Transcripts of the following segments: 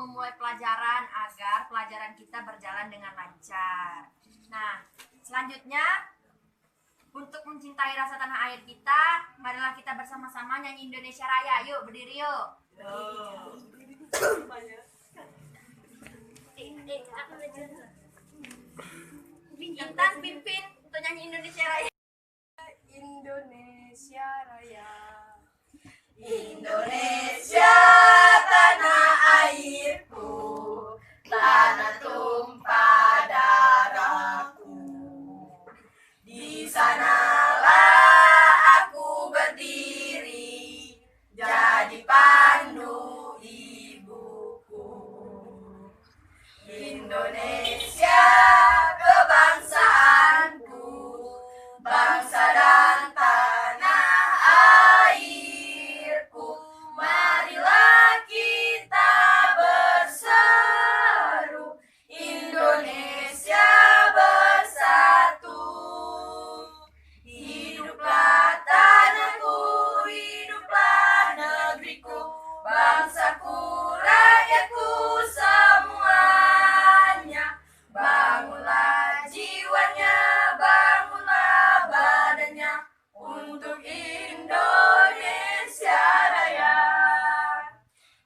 memulai pelajaran agar pelajaran kita berjalan dengan lancar. Nah, selanjutnya untuk mencintai rasa tanah air kita, marilah kita bersama-sama nyanyi Indonesia Raya. Yuk, berdiri yuk. Intan pimpin untuk nyanyi Indonesia Raya. Indonesia Raya. Indonesia tanah airku, tanah tumpah darahku. Di sanalah aku berdiri, jadi pandu ibuku. Indonesia kebangsaanku, bangsa dan tanah airku. Marilah kita berseru, Indonesia bersatu. Hiduplah tanahku, hiduplah negeriku, bangsaku, rakyatku semuanya. Bangunlah jiwanya, bangunlah badannya untuk Indonesia Raya.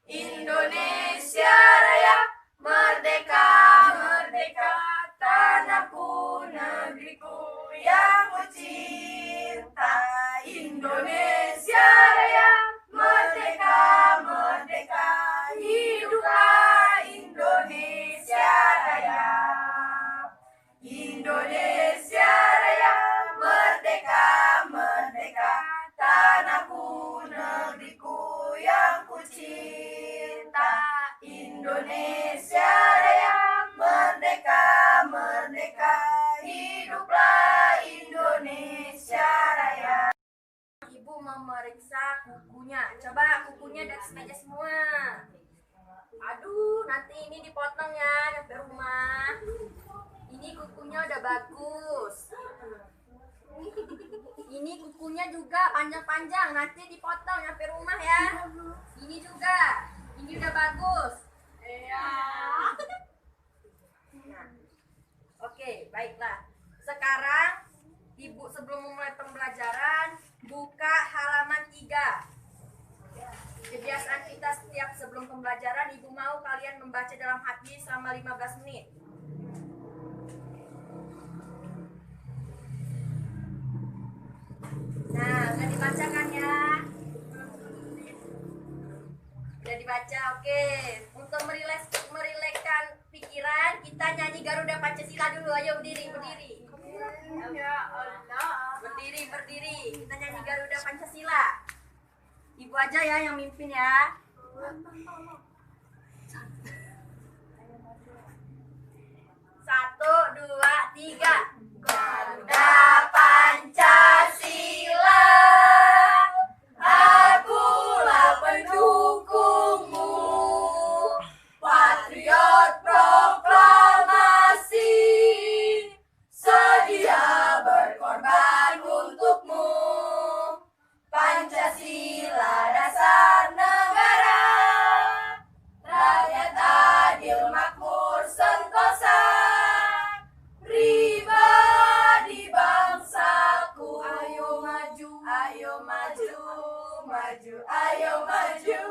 Indonesia Raya, merdeka, merdeka, tanahku, negeriku yang ku cinta. Indonesia Raya, merdeka, merdeka, hiduplah Indonesia Raya. Indonesia Raya, merdeka, merdeka, tanahku, negeriku yang ku cinta. Indonesia Raya, merdeka, merdeka, hiduplah Indonesia Raya. Ibu memeriksa kukunya. Coba kukunya dari meja semua. Aduh, nanti ini dipotong ya nyampe rumah. Ini kukunya udah bagus. Ini kukunya juga panjang-panjang, nanti dipotong nyampe rumah ya. Ini juga, ini udah bagus. Iya. Nah, oke, baiklah. Sekarang Ibu sebelum memulai pembelajaran buka halaman 3. Kebiasaan kita setiap sebelum pembelajaran, Ibu mau kalian membaca dalam hati selama 15 menit. Nah, udah dibacakan ya? Udah dibaca, oke. Untuk merilekskan pikiran, kita nyanyi Garuda Pancasila dulu. Ayo berdiri, berdiri. Ya Allah. Berdiri, berdiri. Kita nyanyi Garuda Pancasila. Ibu aja ya yang mimpin ya. 1, 2, 3. Garuda Pancasila, akulah pendukungmu. Patriot proklamasi, sedia berkorban untukmu. Pancasila dasar negara, rakyat adil makmur sentosa, pribadi bangsaku. Ayo maju, ayo maju, maju, ayo maju,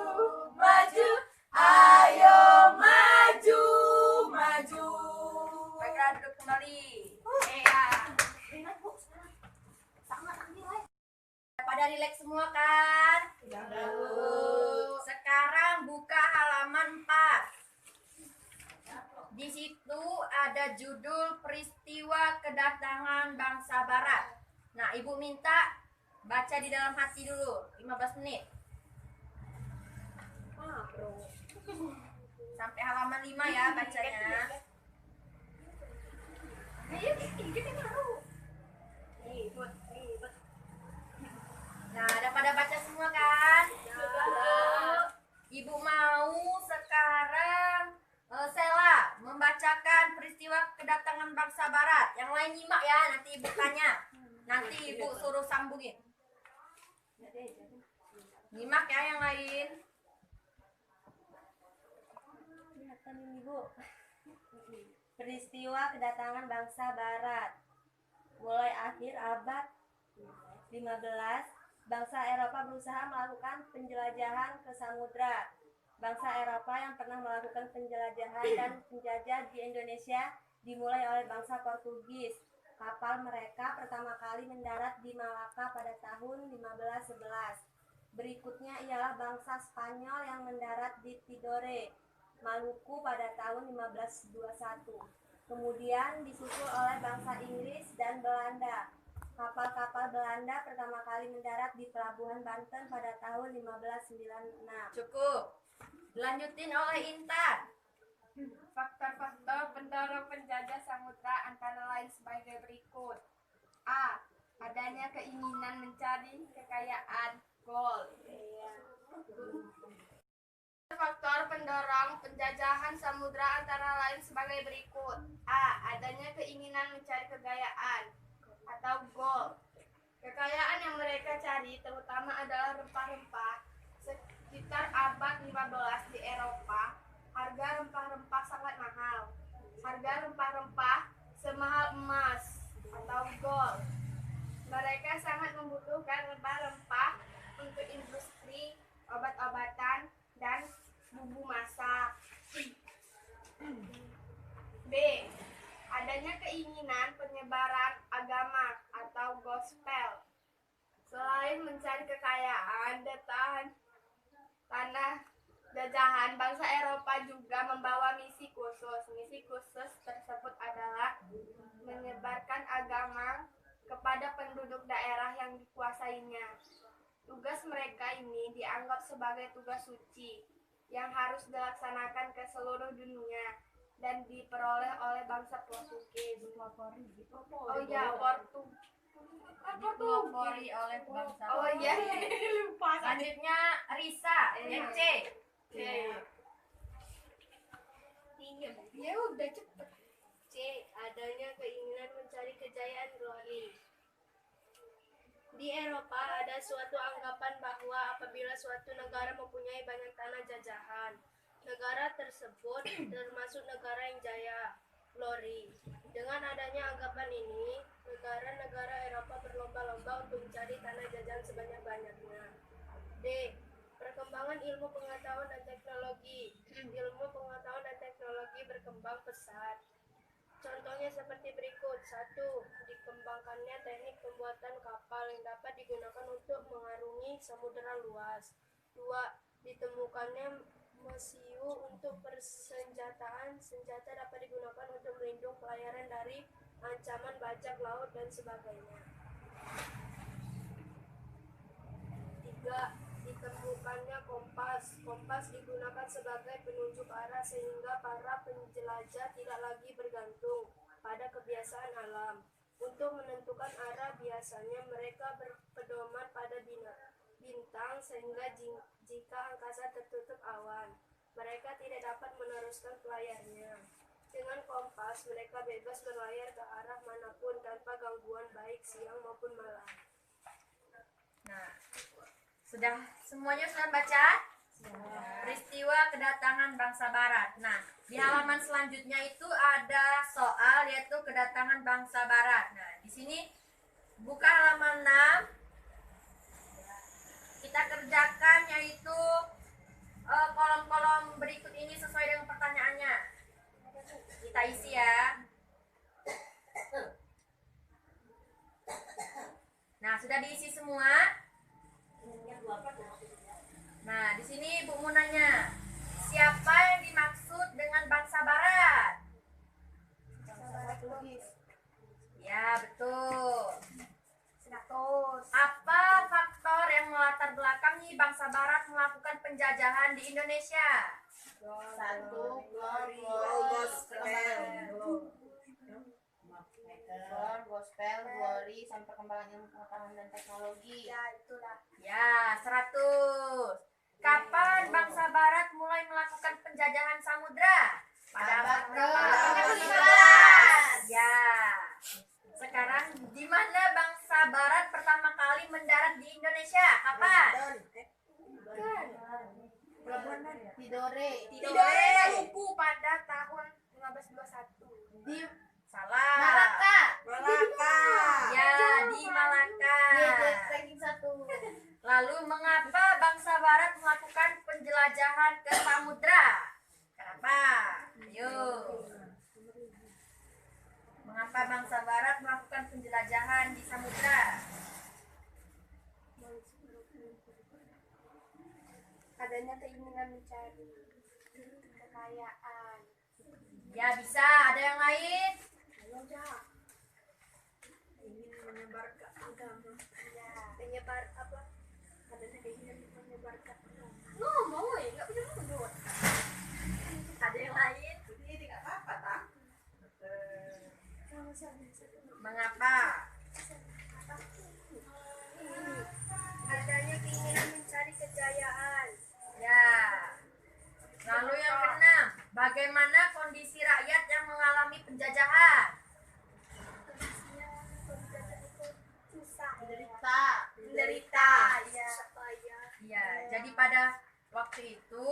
maju, ayo maju, maju. Baiklah, duduk kembali. Pada rileks semua kan? Sekarang buka halaman 4. Di situ ada judul peristiwa kedatangan bangsa Barat. Nah, Ibu minta baca di dalam hati dulu 15 menit. Sampai halaman 5 ya bacanya. Nah, ada pada baca semua kan? Ibu mau sekarang Sela membacakan peristiwa kedatangan bangsa Barat. Yang lain nyimak ya, nanti Ibu tanya. Nanti Ibu suruh sambungin. Nyimak ya yang lain. ini Bu. Peristiwa kedatangan bangsa Barat. Mulai akhir abad 15, bangsa Eropa berusaha melakukan penjelajahan ke samudra. Bangsa Eropa yang pernah melakukan penjelajahan dan penjajah di Indonesia dimulai oleh bangsa Portugis. Kapal mereka pertama kali mendarat di Malaka pada tahun 1511. Berikutnya ialah bangsa Spanyol yang mendarat di Tidore, Maluku pada tahun 1521. Kemudian disusul oleh bangsa Inggris dan Belanda. Kapal-kapal Belanda pertama kali mendarat di Pelabuhan Banten pada tahun 1596. Cukup. Dilanjutin oleh Intan. Faktor-faktor pendorong penjajah samudra antara lain sebagai berikut. A. Adanya keinginan mencari kekayaan gold. Faktor pendorong penjajahan samudra antara lain sebagai berikut. A. Adanya keinginan mencari kekayaan atau gold. Kekayaan yang mereka cari terutama adalah rempah-rempah. Sekitar abad 15 di Eropa, harga rempah-rempah sangat mahal. Harga rempah-rempah semahal emas atau gold. Mereka sangat membutuhkan rempah-rempah untuk industri obat-obatan dan bumbu masak. B. Adanya keinginan penyebaran agama atau gospel. Selain mencari kekayaan dan tanah jajahan, bangsa Eropa juga membawa misi khusus. Misi khusus tersebut adalah menyebarkan agama kepada penduduk daerah yang dikuasainya. Tugas mereka ini dianggap sebagai tugas suci yang harus dilaksanakan ke seluruh dunia dan diperoleh oleh bangsa Portugis. Oh ya, Dipelopori oleh bangsa. Oh iya, lupa. Selanjutnya Risa, yang C. Ya udah cepet. C. Adanya keinginan mencari kejayaan glory. Di Eropa ada suatu anggapan bahwa apabila suatu negara mempunyai banyak tanah jajahan, negara tersebut termasuk negara yang jaya, glory. Dengan adanya anggapan ini, negara-negara Eropa berlomba-lomba untuk mencari tanah jajahan sebanyak-banyaknya. D. Perkembangan ilmu pengetahuan dan teknologi. Ilmu pengetahuan dan teknologi berkembang pesat. Contohnya seperti berikut. 1. Dikembangkannya teknik pembuatan kapal yang dapat digunakan untuk mengarungi samudera luas. 2. Ditemukannya mesiu untuk persenjataan. Senjata dapat digunakan untuk melindung pelayaran dari ancaman bajak laut dan sebagainya. 3. Ditemukannya kompas. Kompas digunakan sebagai penunjuk arah sehingga para penjelajah tidak lagi bergantung pada kebiasaan alam. Untuk menentukan arah biasanya mereka berpedoman pada bintang sehingga jika angkasa tertutup awan, mereka tidak dapat meneruskan pelayarnya. Dengan kompas mereka bebas berlayar ke arah manapun tanpa gangguan baik siang maupun malam. Nah, semuanya sudah baca? Peristiwa kedatangan bangsa Barat. Nah, di halaman selanjutnya itu ada soal yaitu kedatangan bangsa Barat. Nah, di sini buka halaman 6. Kita kerjakan yaitu kolom-kolom berikut ini sesuai dengan pertanyaannya. Kita isi ya. Nah, sudah diisi semua? Nah, di sini Bu mau nanya, siapa yang dimaksud dengan bangsa Barat? Ya, betul. Apa faktor yang melatar belakangi bangsa Barat melakukan penjajahan di Indonesia? 1. Glory. Gospel, glory, sampai perkembangan ilmu pengetahuan dan teknologi. Ya, itulah. Ya, 100. Kapan bangsa Barat mulai melakukan penjajahan samudra? Pada abad ke-15. Ya. Sekarang di mana bangsa Barat pertama kali mendarat di Indonesia? Kapan? Tidore. Tidore. Lupu pada tahun 1521. Di salah. Malaka. Ya, di Malaka. Ranking 1. Lalu mengapa bangsa Barat melakukan penjelajahan ke samudra? Kenapa? Ayo. Mengapa bangsa Barat melakukan penjelajahan di samudra? Adanya keinginan mencari kekayaan. Ya bisa. Ada yang lain? Ingin menyebarkan agama. Ya. Menyebar apa? Adanya keinginan menyebarkan agama. Ngomong ya, nggak punya mulut. Ada yang lain? Mengapa? Adanya keinginan mencari kejayaan. Ya. Lalu yang keenam, bagaimana kondisi rakyat yang mengalami penjajahan? Susah. Menderita. Ya. Ya, jadi pada waktu itu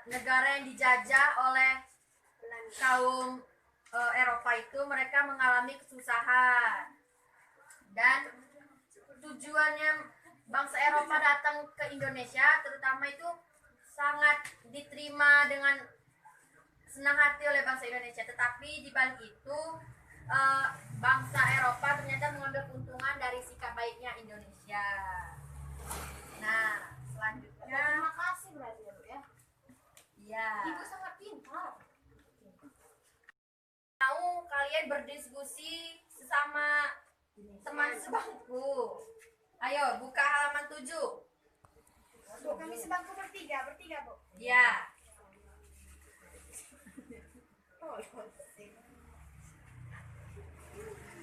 negara yang dijajah oleh kaum Eropa itu mereka mengalami kesusahan, dan tujuannya bangsa Eropa datang ke Indonesia terutama itu sangat diterima dengan senang hati oleh bangsa Indonesia. Tetapi di balik itu bangsa Eropa ternyata mengambil keuntungan dari sikap baiknya Indonesia. Nah, selanjutnya, Terima kasih berarti ya. ya, Ibu sangat pintar. mau kalian berdiskusi sesama teman sebangku. Ayo buka halaman 7. Bu, kami sebangku bertiga, Bu. Ya.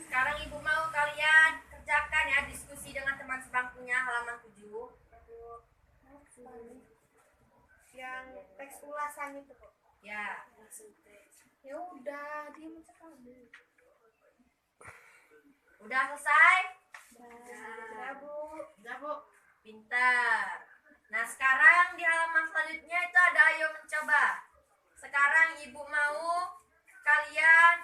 Sekarang ibu mau kalian kerjakan ya diskusi dengan teman sebangkunya halaman 7. Yang teks ulasan itu, Bu. Ya. Ya udah, dia sekali. Udah selesai? Udah, Bu. Udah, Bu. Pintar. Nah, sekarang di halaman selanjutnya itu ada ayo mencoba. Sekarang ibu mau kalian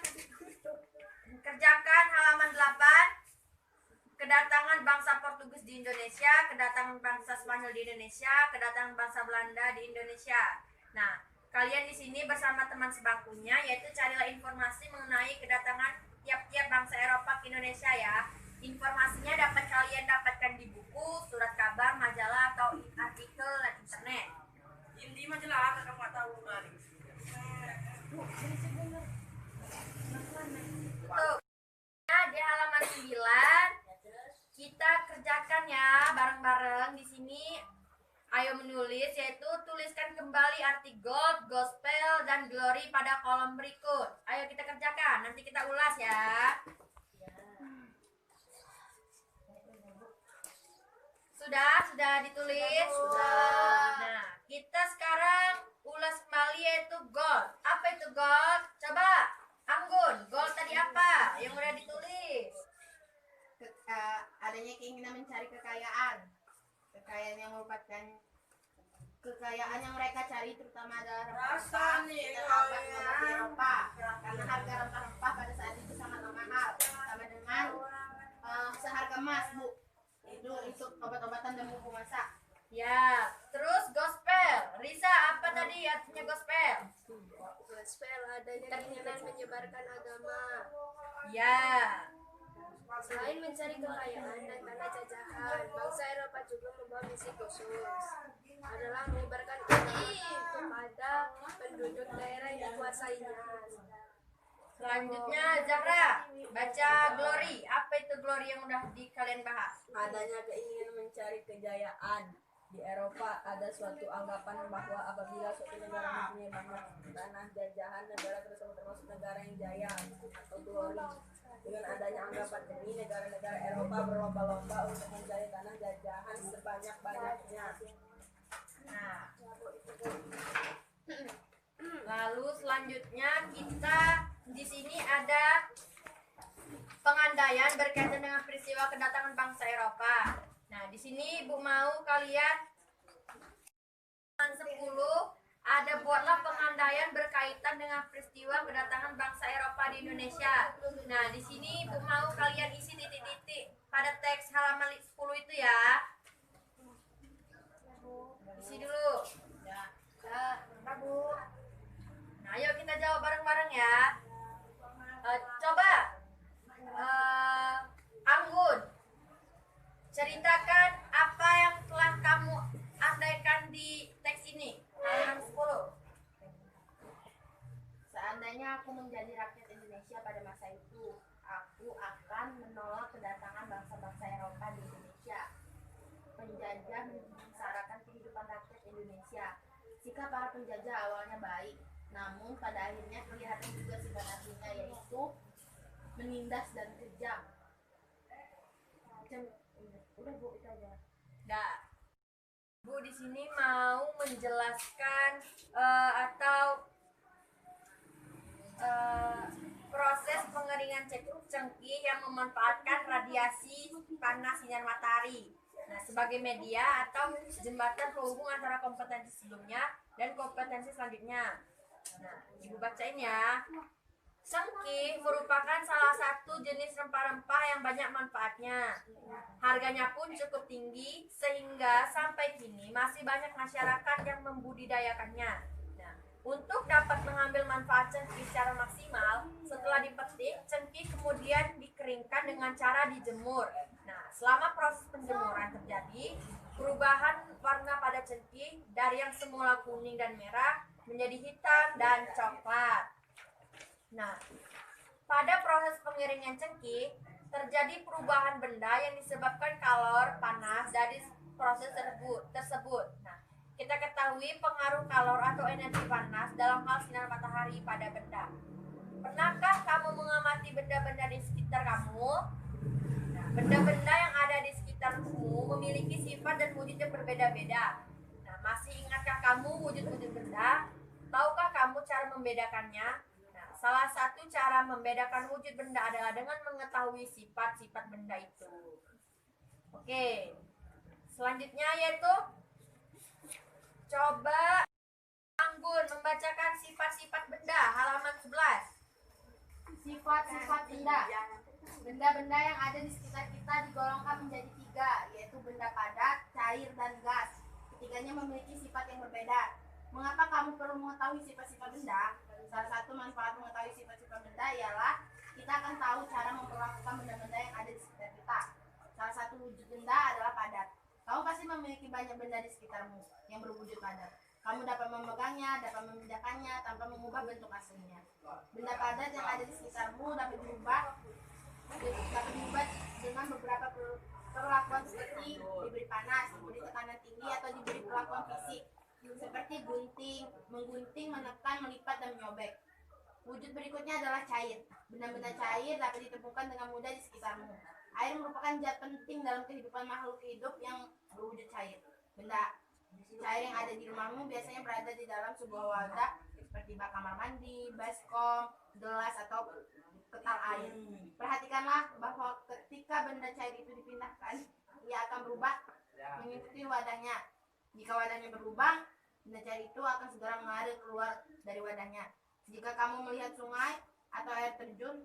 kerjakan halaman 8. Kedatangan bangsa Portugis di Indonesia, kedatangan bangsa Spanyol di Indonesia, kedatangan bangsa Belanda di Indonesia. Nah, kalian di sini bersama teman sebangkunya, yaitu carilah informasi mengenai kedatangan tiap-tiap bangsa Eropa ke Indonesia ya. Informasinya dapat kalian dapatkan di buku, surat kabar, majalah, atau artikel dan internet. Di majalah kamu nggak tahu kali. Tuh. Nah, di halaman 9 kita kerjakan ya bareng-bareng di sini. Ayo menulis, yaitu tuliskan kembali arti gold, gospel, dan glory pada kolom berikut. Ayo kita kerjakan, nanti kita ulas ya. Sudah ditulis? Sudah. Nah, kita sekarang ulas kembali yaitu gold. Apa itu gold? Coba, Anggun, gold tadi apa? Yang udah ditulis. Adanya keinginan mencari kekayaan. Kekayaan yang merupakan kekayaan yang mereka cari terutama adalah Rasa nih, rempah-rempah di Eropa, karena harga rempah-rempah pada saat itu sangatlah mahal, sama dengan seharga emas, Bu. Itu untuk obat-obatan dan bumbu masak. Ya, terus gospel. Risa, apa tadi artinya gospel? Gospel adanya keinginan menyebarkan agama. Ya, Selain mencari kekayaan dan tanah jajahan, bangsa Eropa juga membawa misi khusus adalah menyebarkan Injil kepada penduduk daerah yang dikuasainya. selanjutnya Zahra, baca glory. Apa itu glory yang udah kalian bahas? Adanya keinginan mencari kejayaan. Di Eropa ada suatu anggapan bahwa apabila suatu negara mempunyai banyak tanah jajahan, negara tersebut termasuk negara yang jaya atau glory. Dengan adanya anggapan ini, negara-negara Eropa berlomba-lomba untuk mencari tanah jajahan sebanyak-banyaknya. Nah, lalu selanjutnya kita di sini ada pengandaian berkaitan dengan peristiwa kedatangan bangsa Eropa. Nah, di sini Ibu mau kalian ada buatlah pengandaian berkaitan dengan peristiwa kedatangan bangsa Eropa di Indonesia. Nah, di sini Ibu mau kalian isi titik-titik pada teks halaman 10 itu ya. Isi dulu. Ya, Bu. Nah, ayo kita jawab bareng-bareng ya. Coba, Anggun, ceritakan apa yang telah kamu andaikan di teks ini, halaman 10. Seandainya aku menjadi rakyat Indonesia pada masa itu, aku akan menolak kedatangan bangsa-bangsa Eropa di Indonesia. Penjajah menyengsarakan kehidupan rakyat Indonesia. Sikap para penjajah awalnya baik, namun pada akhirnya kelihatan juga sifat aslinya, yaitu menindas dan kejam. Udah Bu, itu aja. Nah, Bu di sini mau menjelaskan atau proses pengeringan cengkih yang memanfaatkan radiasi panas sinar matahari. Nah, sebagai media atau jembatan penghubung antara kompetensi sebelumnya dan kompetensi selanjutnya. Nah, Ibu bacain ya. Cengkih merupakan salah satu jenis rempah-rempah yang banyak manfaatnya. Harganya pun cukup tinggi sehingga sampai kini masih banyak masyarakat yang membudidayakannya. Nah, untuk dapat mengambil manfaat cengkih secara maksimal, setelah dipetik, cengkih kemudian dikeringkan dengan cara dijemur. Nah, selama proses penjemuran terjadi perubahan warna pada cengkih dari yang semula kuning dan merah menjadi hitam dan coklat. Nah, pada proses pengeringan cengkih terjadi perubahan benda yang disebabkan kalor panas dari proses tersebut. Nah, kita ketahui pengaruh kalor atau energi panas dalam hal sinar matahari pada benda. Pernahkah kamu mengamati benda-benda di sekitar kamu? Nah, benda-benda yang ada di sekitarmu memiliki sifat dan wujud yang berbeda-beda. Nah, masih ingatkah kamu wujud-wujud benda? Tahukah kamu cara membedakannya? Salah satu cara membedakan wujud benda adalah dengan mengetahui sifat-sifat benda itu. Oke, selanjutnya yaitu coba Anggun membacakan sifat-sifat benda halaman 11. Sifat-sifat benda. Benda-benda yang ada di sekitar kita digolongkan menjadi 3, yaitu benda padat, cair, dan gas. Ketiganya memiliki sifat yang berbeda. Mengapa kamu perlu mengetahui sifat-sifat benda? Salah satu manfaat mengetahui sifat-sifat benda ialah kita akan tahu cara memperlakukan benda-benda yang ada di sekitar kita. Salah satu wujud benda adalah padat. Kamu pasti memiliki banyak benda di sekitarmu yang berwujud padat. Kamu dapat memegangnya, dapat memindahkannya tanpa mengubah bentuk aslinya. Benda padat yang ada di sekitarmu dapat diubah dengan beberapa perlakuan seperti diberi panas, diberi tekanan tinggi, atau diberi perlakuan fisik seperti menggunting, menekan, melipat, dan menyobek. Wujud berikutnya adalah cair. Benda-benda cair dapat ditemukan dengan mudah di sekitarmu. Air merupakan zat penting dalam kehidupan makhluk hidup yang berwujud cair. Benda cair yang ada di rumahmu biasanya berada di dalam sebuah wadah seperti bak kamar mandi, baskom, gelas, atau ketal air. Perhatikanlah bahwa ketika benda cair itu dipindahkan, ia akan berubah mengikuti wadahnya. Jika wadahnya berubah, benda cair itu akan segera mengalir keluar dari wadahnya. Jika kamu melihat sungai atau air terjun,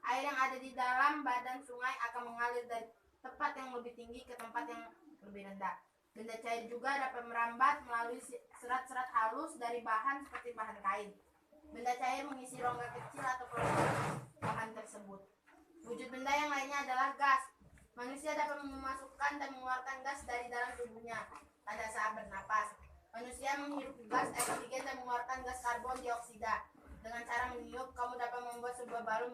air yang ada di dalam badan sungai akan mengalir dari tempat yang lebih tinggi ke tempat yang lebih rendah. Benda cair juga dapat merambat melalui serat-serat halus dari bahan seperti bahan kain. Benda cair mengisi rongga kecil atau kelompok bahan tersebut. Wujud benda yang lainnya adalah gas. Manusia dapat memasukkan dan mengeluarkan gas dari dalam tubuhnya pada saat bernapas. Manusia menghirup gas oksigen dan mengeluarkan gas karbon dioksida. Dengan cara meniup, kamu dapat membuat sebuah balon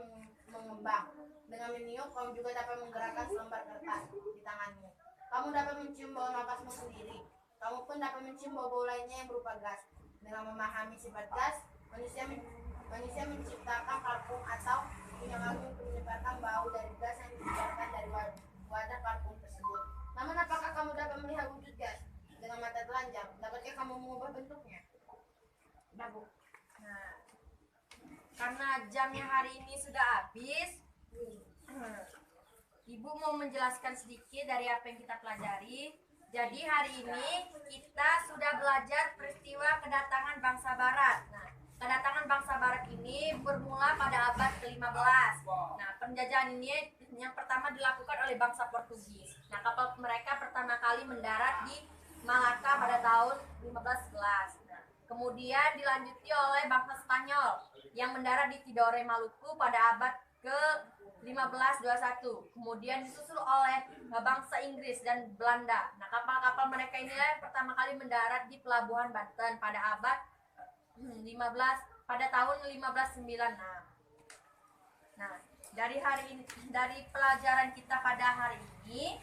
mengembang. Dengan meniup, kamu juga dapat menggerakkan selembar kertas di tanganmu. Kamu dapat mencium bau napasmu sendiri. Kamu pun dapat mencium bau-bau lainnya yang berupa gas. Dengan memahami sifat gas, manusia menciptakan parfum atau punya wangi untuk menyebarkan bau dari gas yang dikeluarkan dari wadah parfum tersebut. Namun, apakah kamu dapat melihat wujud gas dengan mata telanjang? Dapatkah kamu mengubah bentuknya? Nah, karena jamnya hari ini sudah habis, Ibu mau menjelaskan sedikit dari apa yang kita pelajari. Jadi hari ini kita sudah belajar peristiwa kedatangan bangsa Barat. Nah, kedatangan bangsa Barat ini bermula pada abad ke-15. Nah, penjajahan ini yang pertama dilakukan oleh bangsa Portugis. Nah, kapal mereka pertama kali mendarat di Malaka pada tahun 1511. Nah, kemudian dilanjuti oleh bangsa Spanyol yang mendarat di Tidore, Maluku pada abad ke-1521. Kemudian disusul oleh bangsa Inggris dan Belanda. Nah, kapal-kapal mereka ini pertama kali mendarat di pelabuhan Banten pada abad 15 pada tahun 1596. Nah, dari pelajaran kita pada hari ini,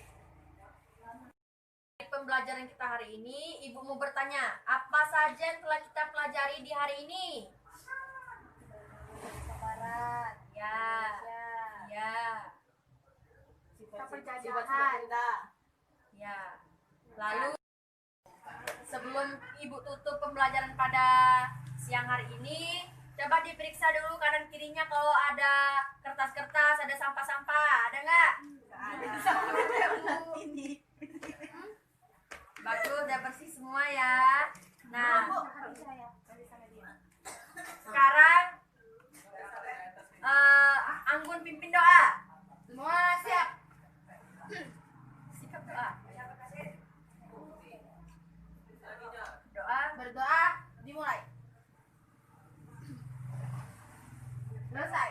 pembelajaran kita hari ini, Ibu mau bertanya, apa saja yang telah kita pelajari di hari ini? Barat. Ya, ya, Penjajahan. ya. Lalu sebelum Ibu tutup pembelajaran pada siang hari ini, coba diperiksa dulu kanan kirinya kalau ada kertas-kertas, ada sampah-sampah, ada nggak? Bagus, udah bersih semua ya. Nah, sekarang Anggun pimpin doa. Semua siap? Sikap doa. Doa, berdoa, dimulai. Selesai.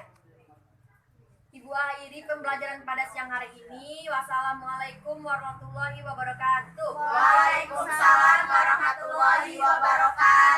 Ibu akhiri pembelajaran pada siang hari ini. Wassalamualaikum warahmatullahi wabarakatuh. Waalaikumsalam warahmatullahi wabarakatuh.